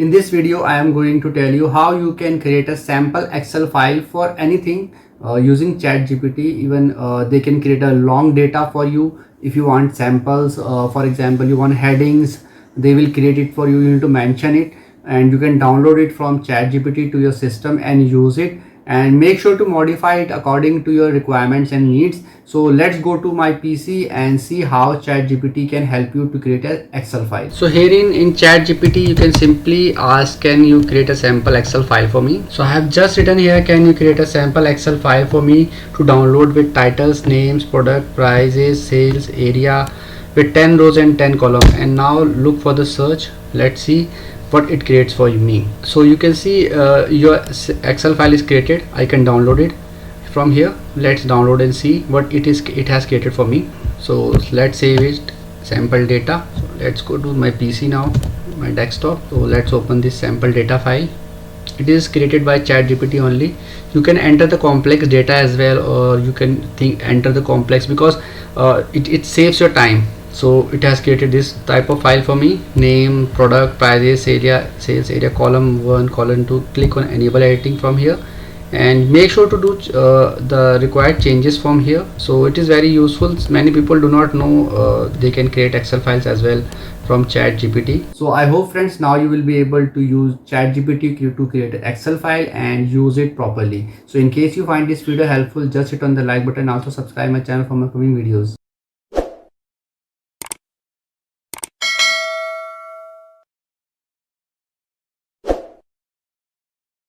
In this video, I am going to tell you how you can create a sample Excel file for anything using ChatGPT. Even they can create a long data for you. If you want samples, for example, you want headings, they will create it for you. You need to mention it, and you can download it from ChatGPT to your system and use it. And make sure to modify it according to your requirements and needs. So let's go to my PC and see how ChatGPT can help you to create an Excel file. So here in ChatGPT, you can simply ask, can you create a sample Excel file for me? So I have just written here, can you create a sample Excel file for me to download with titles, names, product, prices, sales, area, with 10 rows and 10 columns. And now look for the search. Let's see what it creates for me. So you can see your Excel file is created. I can download it from here. Let's download and see what it has created for me. So let's save it, sample data. So let's go to my PC now, my desktop. So let's open this sample data file. It is created by ChatGPT only. You can enter the complex data as well, or you can enter the complex, because it saves your time. So it has created this type of file for me: name, product, prices, area, sales area, column 1, column 2. Click on enable editing from here and make sure to do the required changes from here. So it is very useful. Many people do not know they can create Excel files as well from ChatGPT. So I hope, friends, now you will be able to use ChatGPT to create an Excel file and use it properly. So in case you find this video helpful, just hit on the like button. Also subscribe my channel for my upcoming videos.